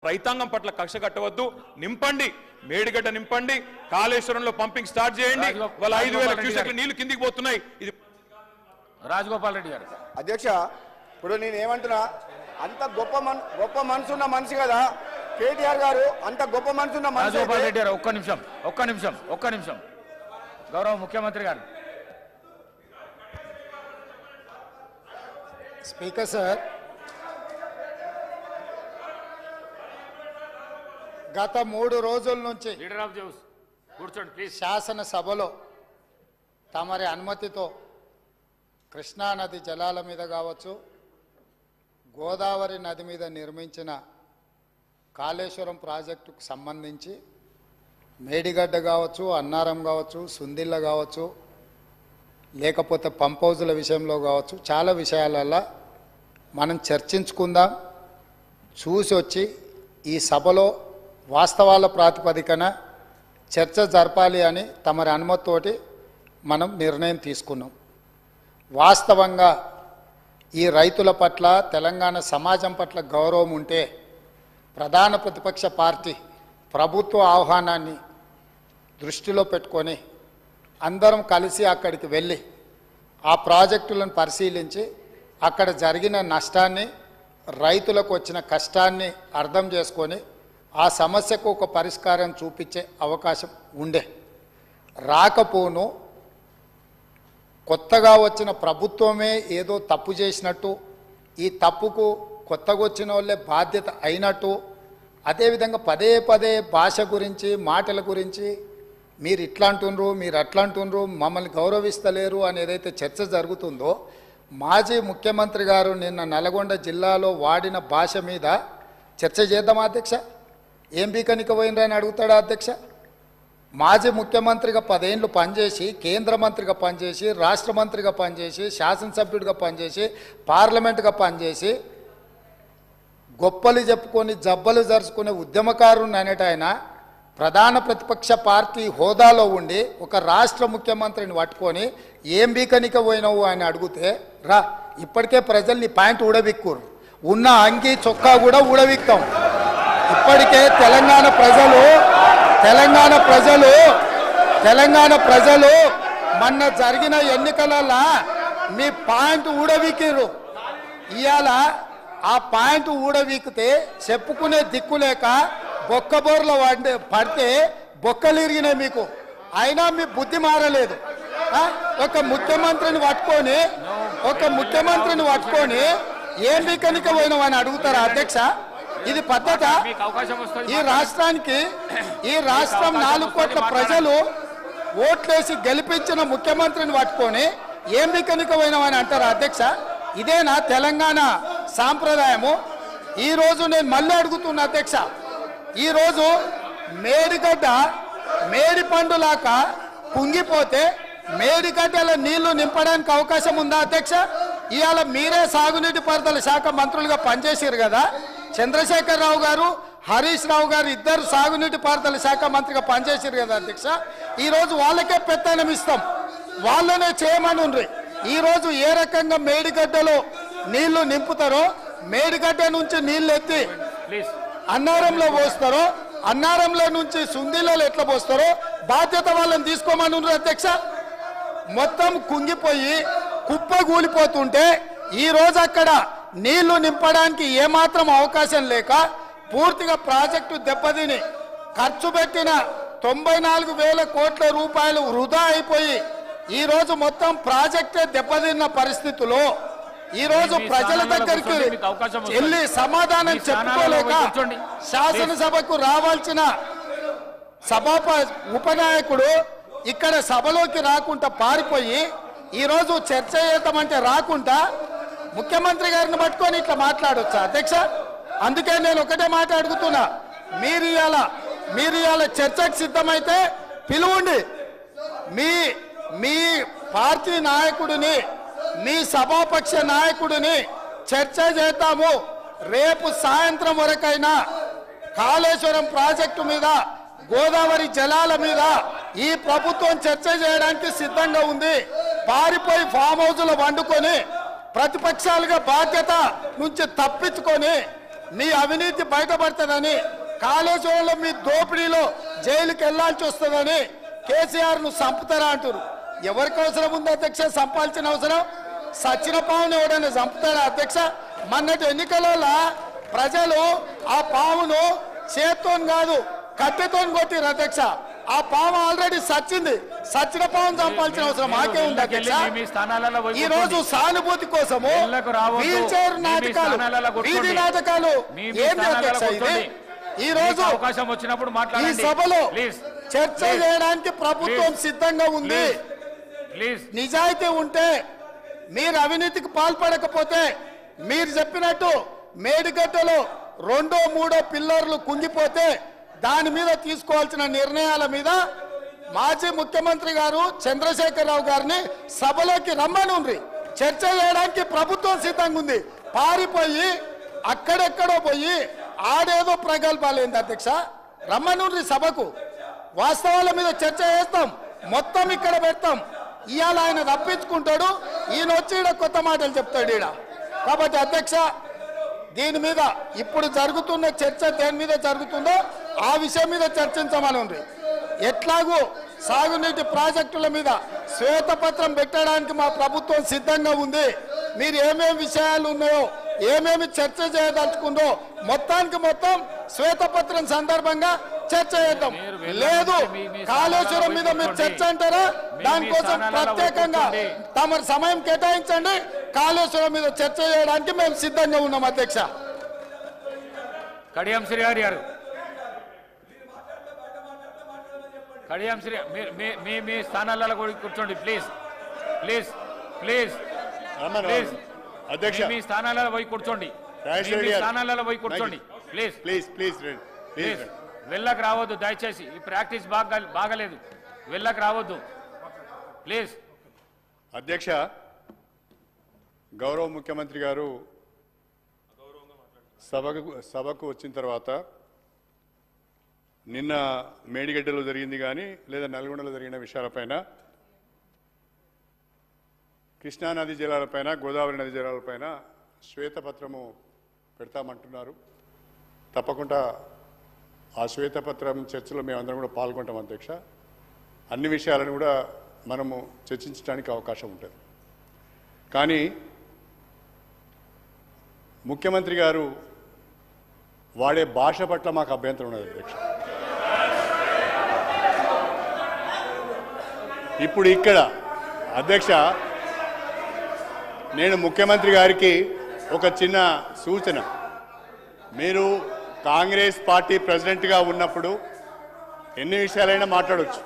రైతాంగం పట్ల కక్ష కట్టవద్దు. నింపండి, మేడిగడ్డ నింపండి, కాళేశ్వరంలో పంపింగ్ స్టార్ట్ చేయండి. వాళ్ళ 5,000 క్యూసెక్ల నీళ్లు కిందికి పోతున్నాయి. ఇది రాజగోపాల్ రెడ్డి గారు. అధ్యక్ష, ఇప్పుడు నేను ఏమంటున్నా, అంత గొప్ప మనసున్న మనిషి కదా కేటీఆర్ గారు, అంత గొప్ప మనసున్న మనిషి. రాజగోపాల్ రెడ్డి గారు ఒక్క నిమిషం గౌరవ ముఖ్యమంత్రి గారు. స్పీకర్ సార్, గత 3 రోజుల నుంచి లీడర్ ఆఫ్ జౌస్ కూర్చోండి ప్లీజ్. శాసనసభలో తమరి అనుమతితో కృష్ణానది జలాల మీద కావచ్చు, గోదావరి నది మీద నిర్మించిన కాళేశ్వరం ప్రాజెక్టుకు సంబంధించి మేడిగడ్డ కావచ్చు, అన్నారం కావచ్చు, సుందిళ్ళ కావచ్చు, లేకపోతే పంప్ హౌజుల విషయంలో కావచ్చు, చాలా విషయాలలో మనం చర్చించుకుందాం. చూసి వచ్చి ఈ సభలో వాస్తవాల ప్రాతిపదికన చర్చ జరపాలి అని తమరి అనుమతితోటి మనం నిర్ణయం తీసుకున్నాం. వాస్తవంగా ఈ రైతుల పట్ల, తెలంగాణ సమాజం పట్ల గౌరవం ఉంటే ప్రధాన ప్రతిపక్ష పార్టీ ప్రభుత్వ ఆహ్వానాన్ని దృష్టిలో పెట్టుకొని అందరం కలిసి అక్కడికి వెళ్ళి ఆ ప్రాజెక్టులను పరిశీలించి అక్కడ జరిగిన నష్టాన్ని, రైతులకు వచ్చిన కష్టాన్ని అర్థం చేసుకొని ఆ సమస్యకు ఒక పరిష్కారం చూపించే అవకాశం ఉండే. రాకపోను కొత్తగా వచ్చిన ప్రభుత్వమే ఏదో తప్పు చేసినట్టు, ఈ తప్పుకు కొత్తగా వచ్చిన వాళ్ళే బాధ్యత అయినట్టు, అదేవిధంగా పదే పదే భాష గురించి, మాటల గురించి మీరు ఇట్లా అంటుండ్రు, మీరు అట్లా అంటుండ్రు, మమ్మల్ని గౌరవిస్తలేరు అని ఏదైతే చర్చ జరుగుతుందో, మాజీ ముఖ్యమంత్రి గారు నిన్న నల్గొండ జిల్లాలో వాడిన భాష మీద చర్చ చేద్దామా అధ్యక్ష? ఏం బీకనిక పోయినరని అడుగుతాడా అధ్యక్ష? మాజీ ముఖ్యమంత్రిగా 10 ఏళ్ళు పనిచేసి, కేంద్ర మంత్రిగా పనిచేసి, రాష్ట్ర మంత్రిగా పనిచేసి, శాసనసభ్యుడిగా పనిచేసి, పార్లమెంటుగా పనిచేసి, గొప్పలు చెప్పుకొని జబ్బలు జరుచుకునే ఉద్యమకారుని అనేట ఆయన ప్రధాన ప్రతిపక్ష పార్టీ హోదాలో ఉండి ఒక రాష్ట్ర ముఖ్యమంత్రిని పట్టుకొని ఏం బీకనిక పోయినావు అని అడిగితే, రా ఇప్పటికే ప్రజల్ని ప్యాంట్ ఊడబిక్కురు, ఉన్న అంగి చొక్కా కూడా ఊడబిక్తాం. ఇప్పటికే తెలంగాణ ప్రజలు మొన్న జరిగిన ఎన్నికలలో మీ ప్యాంటు ఊడబిక్కిరు. ఇవాళ ఆ ప్యాంటు ఊడబిక్కితే చెప్పుకునే దిక్కులేక బొక్కబోర్లో పడితే బొక్కలు ఇరిగినాయి మీకు. అయినా మీ బుద్ధి మారలేదు. ఒక ముఖ్యమంత్రిని పట్టుకొని ఏం బీకనిక పోయినావని అడుగుతారా అధ్యక్ష? ఇది పద్ధత? ఈ రాష్ట్రం 4 కోట్ల ప్రజలు ఓట్లేసి గెలిపించిన ముఖ్యమంత్రిని పట్టుకొని ఏం బీకనిక పోయినావని అంటారా అధ్యక్ష? ఇదేనా తెలంగాణ సాంప్రదాయము? ఈరోజు నేను మళ్ళీ అడుగుతున్నా అధ్యక్ష, ఈరోజు మేడిగడ్డ మేడి పండులాక కుంగిపోతే మేడిగడ్డల నీళ్లు నింపడానికి అవకాశం ఉందా అధ్యక్ష? ఇవాళ మీరే సాగునీటి పారుదల శాఖ మంత్రులుగా పనిచేసారు కదా. చంద్రశేఖరరావు గారు, హరీష్ రావు గారు ఇద్దరు సాగునీటి పారుదల శాఖ మంత్రిగా పనిచేసారు కదా అధ్యక్ష. ఈరోజు వాళ్ళకే పెత్తనం ఇస్తాం, వాళ్ళనే చేయమని. ఈరోజు ఏ రకంగా మేడిగడ్డలో నీళ్లు నింపుతారో, మేడిగడ్డ నుంచి నీళ్లు ఎత్తి అన్నారంలో పోస్తారో, అన్నారంలో నుంచి సుందిలలో ఎట్లా పోస్తారో బాధ్యత వాళ్ళని తీసుకోమని అధ్యక్ష. మొత్తం కుంగిపోయి కుప్పగూలిపోతుంటే ఈరోజు అక్కడ నీళ్లు నింపడానికి ఏమాత్రం అవకాశం లేక పూర్తిగా ప్రాజెక్టు దెబ్బతిని ఖర్చు పెట్టిన 94,000 కోట్ల రూపాయలు వృధా అయిపోయి ఈరోజు మొత్తం ప్రాజెక్టే దెబ్బతిన్న పరిస్థితుల్లో ఈరోజు ప్రజల దగ్గరికి వెళ్ళి సమాధానం చెప్పుకోలేక శాసనసభకు రావాల్సిన ఉపనాయకుడు ఇక్కడ సభలోకి రాకుండా పారిపోయి ఈరోజు చర్చ చేద్దామంటే రాకుండా ముఖ్యమంత్రి గారిని పట్టుకొని ఇట్లా మాట్లాడొచ్చా అధ్యక్ష? అందుకే నేను ఒకటే మాట అడుగుతున్నా, మీరు ఇవాళ చర్చకు సిద్ధమైతే పిలువండి. మీ పార్టీ నాయకుడిని, మీ సభాపక్ష నాయకుడిని చర్చ చేద్దాము. రేపు సాయంత్రం వరకైనా కాళేశ్వరం ప్రాజెక్టు మీద, గోదావరి జలాల మీద ఈ ప్రభుత్వం చర్చ చేయడానికి సిద్ధంగా ఉంది. పారిపోయి ఫామ్ హౌస్లో వండుకొని ప్రతిపక్షాలుగా బాధ్యత నుంచి తప్పించుకొని మీ అవినీతి బయటపడుతుందని, కాళేశ్వరంలో మీ దోపిడీలో జైలుకి వెళ్లాల్సి వస్తుందని కేసీఆర్ ను చంపుతారా అంటారు. ఎవరికి అవసరం ఉంది అధ్యక్ష చంపాల్సిన అవసరం? సచిన పావును ఎవడైనా చంపుతారా అధ్యక్ష? మొన్నటి ఎన్నికలలో ప్రజలు ఆ పావును చేత్తో కాదు కట్టెతో కొట్టిరు అధ్యక్ష. ఆ పాము ఆల్రెడీ సచ్చింది. సచిన పావును చంపాల్సిన అవసరం మాకే ఉంది అధ్యక్ష. ఈ రోజు సానుభూతి కోసము వీల్ చైర్ నాటకాలు, వీధి నాటకాలు ఏంటి అధ్యక్ష ఇది? ఈ రోజు అవకాశం వచ్చినప్పుడు ఈ సభలో చర్చ చేయడానికి ప్రభుత్వం సిద్ధంగా ఉంది. నిజాయితీ ఉంటే, మీరు అవినీతికి పాల్పడకపోతే, మీరు చెప్పినట్టు మేడిగడ్డలో 2, 3 పిల్లర్లు కుంగిపోతే దాని మీద తీసుకోవాల్సిన నిర్ణయాల మీద మాజీ ముఖ్యమంత్రి గారు చంద్రశేఖరరావు గారిని సభలోకి రమ్మనుండ్రి. చర్చ చేయడానికి ప్రభుత్వం సిద్ధంగా ఉంది. పారిపోయి అక్కడెక్కడో పోయి ఆడేదో ప్రగల్భాలు ఏంది అధ్యక్ష? రమ్మనుండ్రి సభకు. వాస్తవాల మీద చర్చ చేస్తాం, మొత్తం ఇక్కడ పెడతాం. ఇవాళ ఆయన రప్పించుకుంటాడు, ఈయన వచ్చి ఈడ కొత్త మాటలు చెప్తాడు ఈడ. కాబట్టి అధ్యక్ష, దీని మీద ఇప్పుడు జరుగుతున్న చర్చ దేని మీద జరుగుతుందో ఆ విషయం మీద చర్చించమని ఉంది. ఎట్లాగూ సాగునీటి ప్రాజెక్టుల మీద శ్వేతపత్రం పెట్టడానికి మా ప్రభుత్వం సిద్ధంగా ఉంది. మీరు ఏమేమి విషయాలు ఉన్నాయో, ఏమేమి చర్చ చేయదలుచుకుందో మొత్తానికి మొత్తం శ్వేతపత్రం సందర్భంగా చర్చ చేద్దాం. లేదు కాళేశ్వరం మీద మీరు చర్చ అంటారా? దానికోసం ప్రత్యేకంగా తమ సమయం కేటాయించండి. కాళేశ్వరం మీద చర్చ చేయడానికి మేము సిద్ధంగా ఉన్నాం అధ్యక్ష. కడియం శ్రీహరి గారు, కడియం శ్రీ మీ స్థానాలలో కూర్చోండి ప్లీజ్ ప్లీజ్ ప్లీజ్ ప్లీజ్. అధ్యక్ష, మీ స్థానాలలో పోయి కూర్చోండి. మీ స్థానాలలో పోయి కూర్చోండి ప్లీజ్ ప్లీజ్ ప్లీజ్ ప్లీజ్. వెళ్ళకు రావద్దు దయచేసి. ఈ ప్రాక్టీస్ బాగలేదు. వెళ్ళకు రావద్దు ప్లీజ్. అధ్యక్ష, గౌరవ ముఖ్యమంత్రి గారు సభకు వచ్చిన తర్వాత నిన్న మేడిగడ్డలో జరిగింది కానీ లేదా నల్గొండలో జరిగిన విషయాలపైన, కృష్ణానది జలాలపైన, గోదావరి నది జలాలపైన శ్వేతపత్రము పెడతామంటున్నారు. తప్పకుండా ఆ శ్వేతపత్రం చర్చలో మేమందరం కూడా పాల్గొంటాం అధ్యక్ష. అన్ని విషయాలను కూడా మనము చర్చించడానికి అవకాశం ఉంటుంది. కానీ ముఖ్యమంత్రి గారు వాడే భాష పట్ల మాకు అభ్యంతరం ఉన్నది అధ్యక్ష. ఇప్పుడు ఇక్కడ అధ్యక్ష, నేను ముఖ్యమంత్రి గారికి ఒక చిన్న సూచన. మీరు కాంగ్రెస్ పార్టీ ప్రెసిడెంట్గా ఉన్నప్పుడు ఎన్ని విషయాలైనా మాట్లాడవచ్చు.